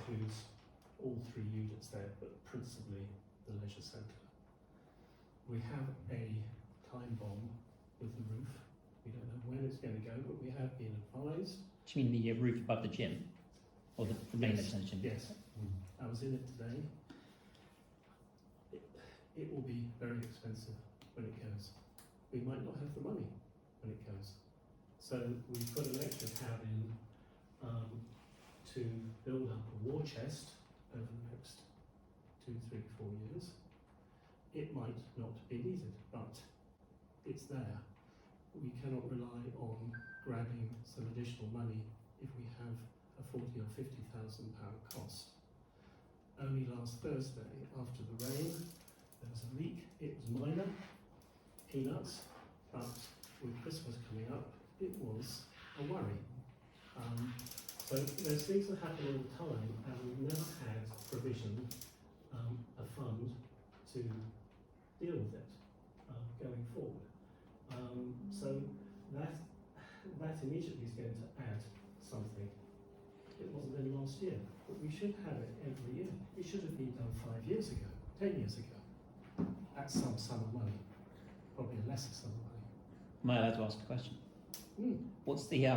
includes all 3 units there, but principally the leisure centre. We have a time bomb with the roof. We don't know when it's going to go, but we have been advised. Do you mean the roof above the gym? Or the main extension? Yes. I was in it today. It will be very expensive when it goes. We might not have the money when it goes. So we put an extra cab in to build up a war chest over the next 2, 3, 4 years. It might not be needed, but it's there. We cannot rely on grabbing some additional money if we have a £40,000 or £50,000 cost. Only last Thursday, after the rain, there was a leak. It was minor, peanuts, but with Christmas coming up, it was a worry. So there's things that happen all the time, and we've never had provision, a fund to deal with it going forward. So that immediately is going to add something. It wasn't in last year, but we should have it every year. It should have been done 5 years ago, 10 years ago, at some sum of money, probably a lesser sum of money. Am I allowed to ask a question? What's the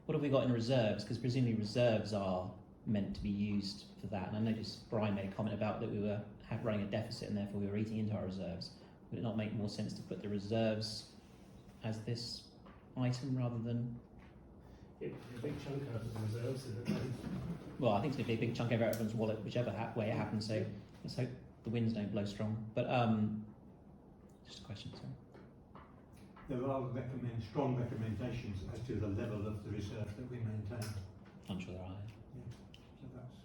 what have we got in reserves? Because presumably reserves are meant to be used for that. And I noticed Brian made a comment about that we were running a deficit and therefore we were eating into our reserves. Would it not make more sense to put the reserves as this item rather than? It would be a big chunk out of the reserves, isn't it? Well, I think it's going to be a big chunk over everyone's wallet, whichever way it happens. So let's hope the winds don't blow strong. But just a question, sorry. There are strong recommendations as to the level of the reserve that we maintain. I'm sure there are. Yeah. So that's.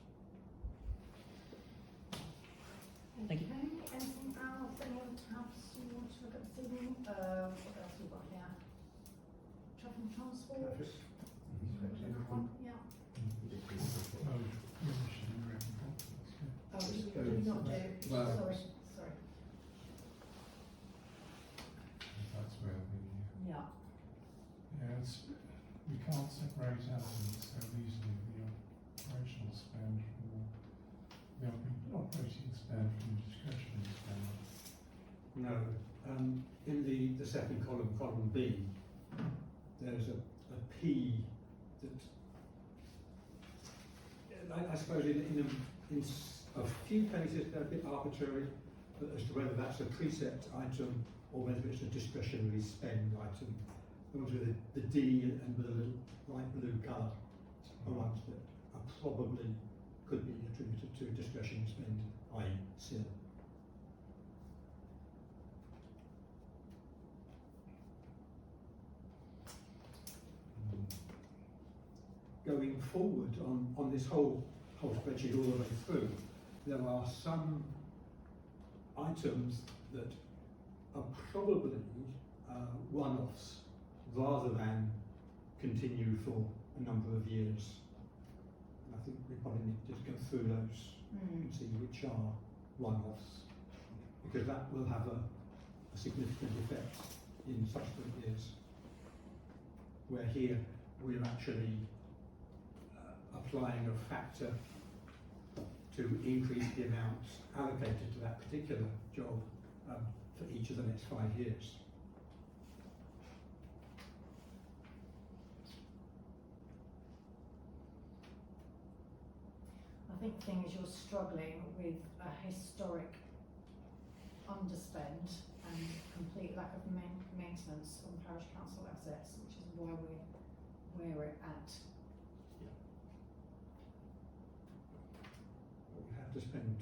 Thank you. Anything else? Any other tabs you want to look at this evening? What else have we got here? Traffic and transport. Traffic. Yeah. Oh, Do we not do? Well, Sorry. that's where Yeah. We can't separate out so easily the operational spend from the operating spend from discretionary spend. No. In the second column B, there's a P that I suppose in a few cases they're a bit arbitrary, but as to whether that's a precept item or whether it's a discretionary spend item. The ones with the D and with a little light blue colour are ones that are probably could be attributed to discretionary spend, i.e. SIL. Going forward on this whole spreadsheet all the way through, there are some items that are probably one-offs rather than continue for a number of years. And I think we probably need to just go through those and see which are one-offs, because that will have a significant effect in subsequent years. Where here we're actually applying a factor to increase the amount allocated to that particular job for each of the next 5 years. I think the thing is you're struggling with a historic underspend and complete lack of maintenance on parish council assets, which is why we're where we're at. We have to spend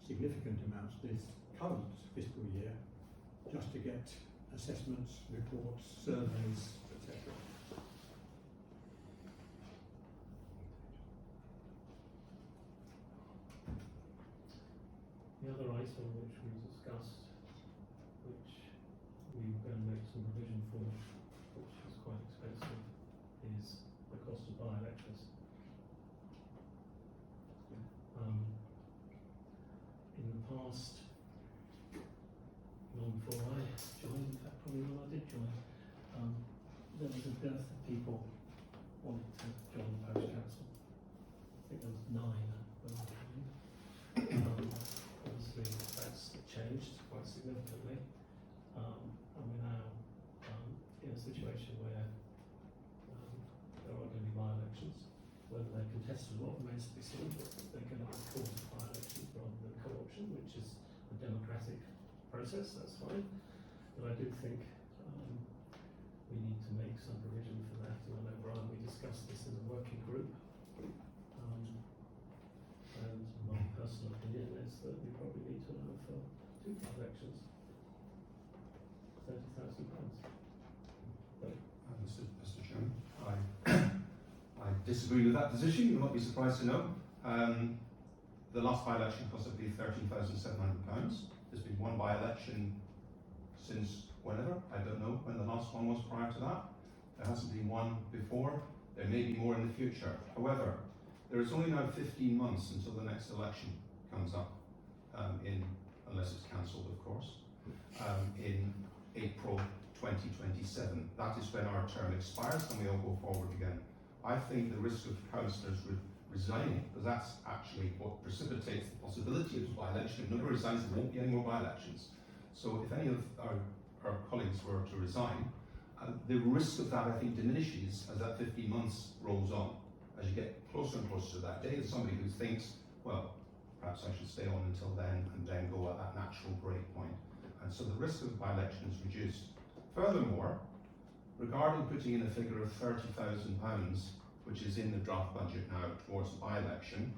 significant amounts this current fiscal year just to get assessments, reports, surveys, etc. The other item which we discussed, which we were going to make some provision for, which is quite expensive, is the cost of bioelectricity. In the past, long before I joined, in fact probably when I did join, there was a dearth of people wanting to join the parish council. I think there was 9 contested lot remains to be seen, but they're going to be called by-election rather than co-option, which is a democratic process, that's fine. But I do think we need to make some provision for that, and I know, Brian, we discussed this in the working group. And my personal opinion is that we probably need to allow for 2 by-elections. £30,000. Mr. Chairman, I disagree with that position. You'll not be surprised to know. The last by-election cost, I believe, £13,700. There's been one by-election since whenever. I don't know when the last one was prior to that. There hasn't been one before. There may be more in the future. However, there is only now 15 months until the next election comes up, unless it's cancelled, of course, in April 2027. That is when our term expires and we all go forward again. I think the risk of councillors resigning, because that's actually what precipitates the possibility of a by-election. If nobody resigns, there won't be any more by-elections. So if any of our colleagues were to resign, the risk of that, I think, diminishes as that 15 months rolls on. As you get closer and closer to that day, there's somebody who thinks, well, perhaps I should stay on until then and then go at that natural break point. And so the risk of by-election is reduced. Furthermore, regarding putting in a figure of £30,000, which is in the draft budget now towards the by-election,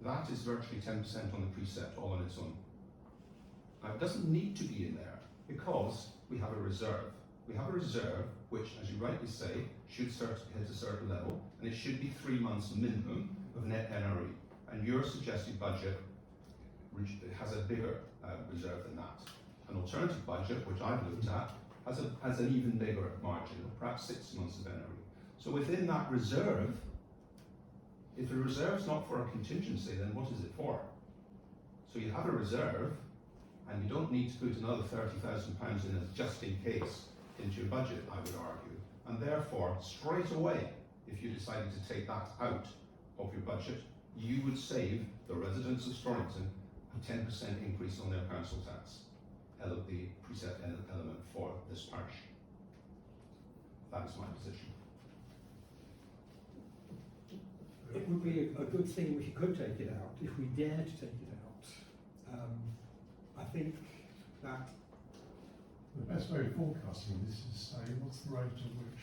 that is virtually 10% on the precept all on its own. Now, it doesn't need to be in there because we have a reserve. We have a reserve which, as you rightly say, should hit a certain level, and it should be 3 months minimum of net NRE. And your suggested budget has a bigger reserve than that. An alternative budget, which I've looked at, has an even bigger margin, perhaps 6 months of NRE. So within that reserve, if the reserve's not for a contingency, then what is it for? So you have a reserve, and you don't need to put another £30,000 in as just in case into your budget, I would argue. And therefore, straight away, if you decided to take that out of your budget, you would save the residents of Storrington a 10% increase on their council tax, the precept element for this parish. That is my position. It would be a good thing if you could take it out, if we dared to take it out. I think that the best way of forecasting this is say what's the rate at which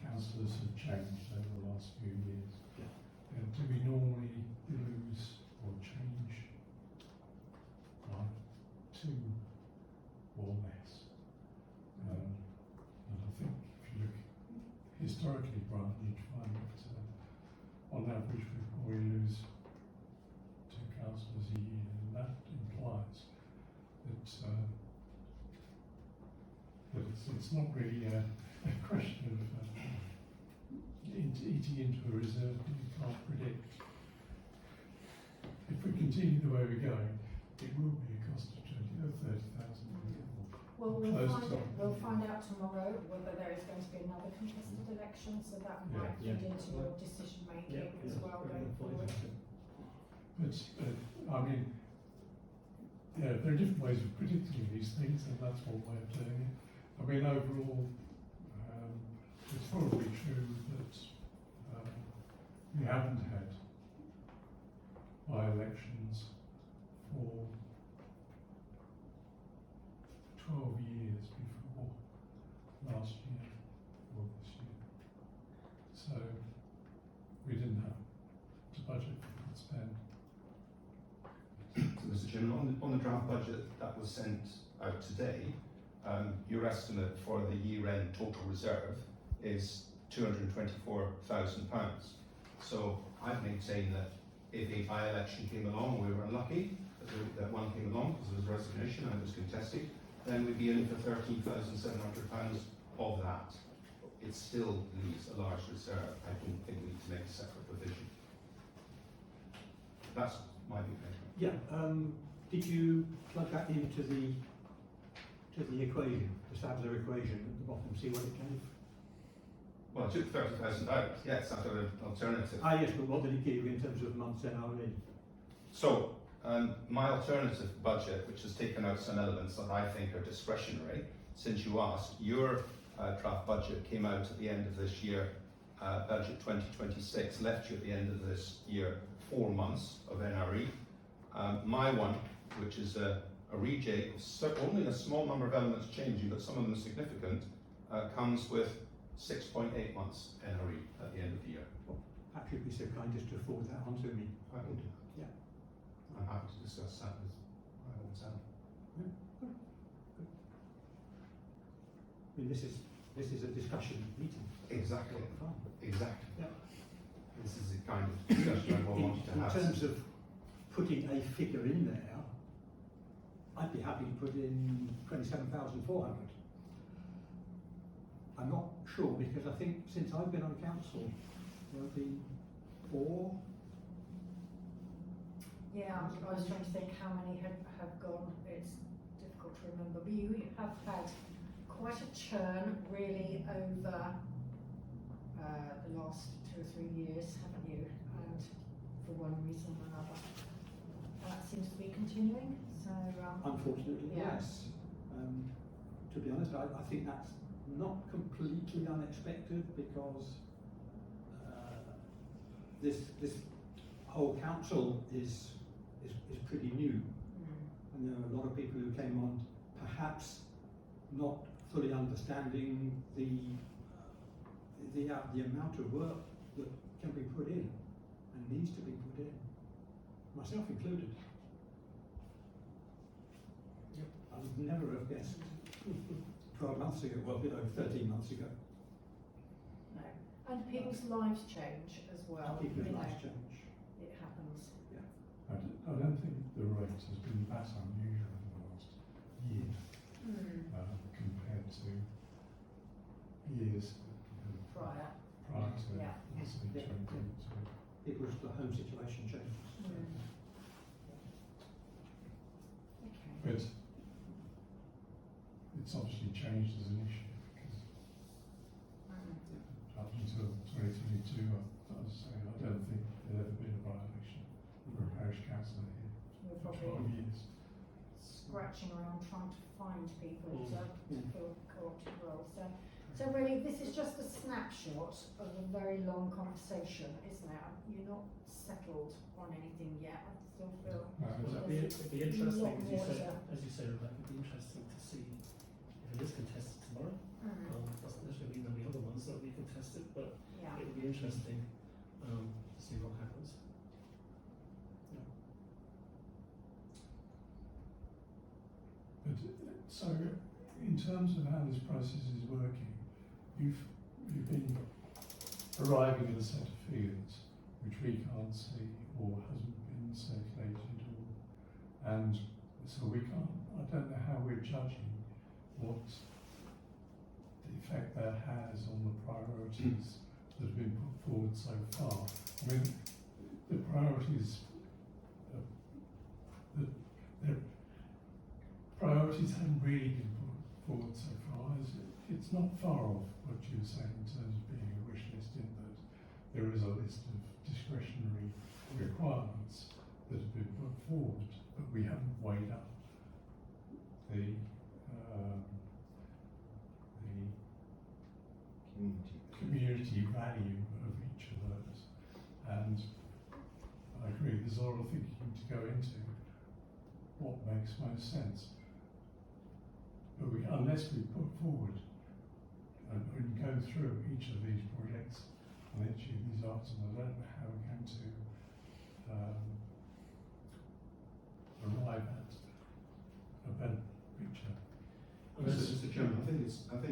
councillors have changed over the last few years. Yeah. And do we normally lose or change by 2 or less? And I think if you look historically, Brian, you'd find that on average we probably lose 2 councillors a year, and that implies that it's not really a question of eating into a reserve that you can't predict. If we continue the way we're going, it will be a cost of 20 or 30,000 a year. Well, Close to- we'll find out tomorrow whether there is going to be another contested election, so that might feed into your decision making as well going forward. But I mean, yeah, there are different ways of predicting these things, and that's one way of doing it. I mean, overall, it's probably true that we haven't had by-elections for 12 years before last year or this year. So we didn't have to budget for that spend. So, Mr. Chairman, on the draft budget that was sent out today, your estimate for the year-end total reserve is £224,000. So I've maintained that if a by-election came along, we were unlucky that one came along because there was resignation and it was contested, then we'd be in for £13,700 of that. It still leaves a large reserve. I don't think we need to make a separate provision. That's my view. Yeah, did you plug that into the equation, the Sadler equation at the bottom, see what it gave? Well, I took 30,000 out. Yes, I've got an alternative. Ah yes, but what did it give in terms of months NRE? So, my alternative budget, which has taken out some elements that I think are discretionary, since you asked, your draft budget came out at the end of this year budget 2026 left you at the end of this year 4 months of NRE. My one, which is a rejig, only a small number of elements changing, but some of them significant, comes with 6.8 months NRE at the end of the year. Perhaps you'd be so kind as to forward that on to me. I will do. Yeah. I'm happy to discuss that with my own son. I mean, this is a discussion meeting. Exactly. Fine. Exactly. Yeah. This is the kind of discussion I wanted to have. In terms of putting a figure in there, I'd be happy to put in 27,400. I'm not sure because I think since I've been on council, there have been 4. Yeah, I was trying to think how many have gone. It's difficult to remember, but you have had quite a churn really over the last 2 or 3 years, haven't you? And for one reason or another, that seems to be continuing. So Unfortunately, yeah. yes. To be honest, I think that's not completely unexpected because this whole council is pretty new, and there are a lot of people who came on perhaps not fully understanding the amount of work that can be put in and needs to be put in, myself included. I would never have guessed 12 months ago, well, 13 months ago. no, and people's lives change as well. People's you know, lives change. It happens. I don't think the rate has been that unusual in the last year compared to years Prior. prior to Yeah. say, Yeah. 2022. People's the home situation changes. Okay. But it's obviously changed as an issue because up until 2022, I don't think there'd ever been a by-election for a parish councillor here We're for probably 12 years. scratching around trying to find people to Yeah. fill co-opted roles. So really, this is just a snapshot of a very long conversation, isn't it? You're not settled on anything yet. I still feel. Well, There's it'd be interesting, lot more to- as you say, Rebecca, it'd be interesting to see if it is contested tomorrow. Doesn't necessarily mean there'll be other ones that'll be contested, but Yeah. it would be interesting to see what happens. But so, in terms of how this process is working, you've been arriving at a set of figures which we can't see or hasn't been circulated, and so we can't. I don't know how we're judging what the effect that has on the priorities that have been put forward so far. I mean, the priorities. The priorities haven't really been put forward so far. It's not far off what you were saying in terms of being a wish list, in that there is a list of discretionary requirements that have been put forward, but we haven't weighed up the community value of each of those. And I agree, there's a lot of thinking to go into what makes most sense. But unless we put forward and go through each of these projects and each of these items, I don't know how we're going to arrive at a better picture. Mr. Chairman, I think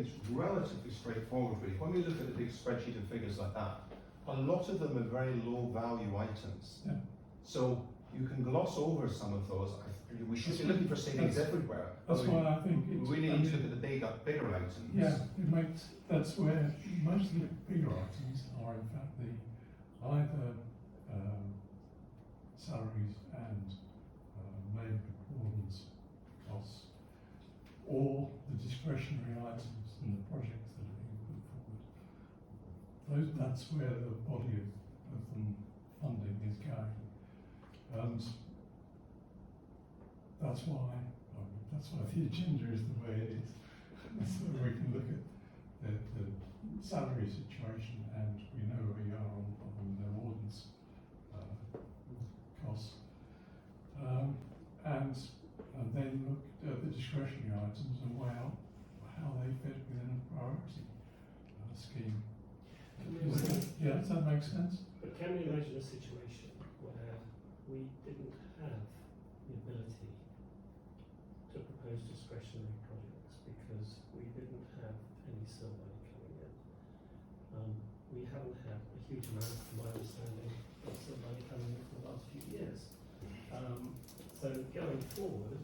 it's relatively straightforward really. When we look at a big spreadsheet of figures like that, a lot of them are very low value items. Yeah. So you can gloss over some of those. We should be looking for savings everywhere. That's why I think we it's, really need to look at the bigger items. yeah, that's where most of the bigger items are in fact either salaries and labour accordance costs, or the discretionary items and the projects that are being put forward. That's where the body of funding is going, and that's why the agenda is the way it is, so we can look at the salary situation and we Yeah, does that make sense? But can we imagine a situation where we didn't have the ability to propose discretionary projects because we didn't have any SIL money coming in? We haven't had a huge amount, from my understanding, of SIL money coming in for the last few years. So going forward,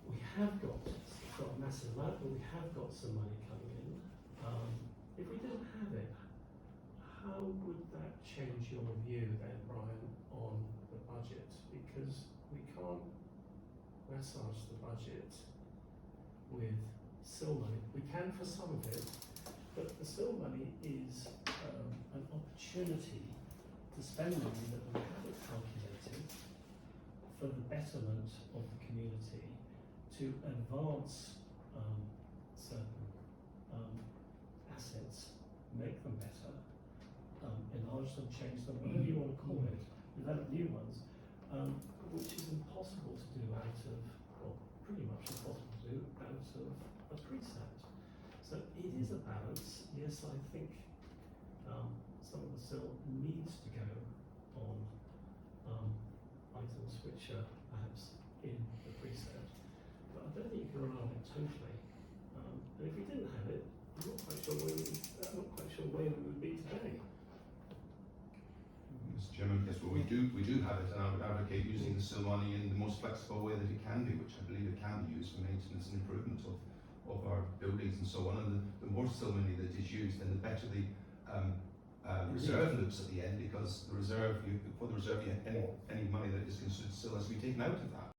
we have got, it's not a massive amount, but we have got some money coming in. If we didn't have it, how would that change your view then, Brian, on the budget? Because we can't massage the budget with SIL money. We can for some of it, but the SIL money is an opportunity to spend money that we haven't calculated for the betterment of the community, to advance certain assets, make them better, enlarge them, change them, whatever you want to call it, develop new ones, which is impossible to do out of, well, pretty much impossible to do out of a precept. So it is a balance. Yes, I think some of the SIL needs to go on items which are perhaps in the precept, but I don't think you can rely on it totally. And if we didn't have it, I'm not quite sure where we would be today. Mr. Chairman, yes, well, we do have it, and I would advocate using the SIL money in the most flexible way that it can be, which I believe it can be used for maintenance and improvement of our buildings and so on. And the more SIL money that is used, then the better the reserve looks at the end, because the reserve, for the reserve, any money that is considered SIL has to be taken out of that.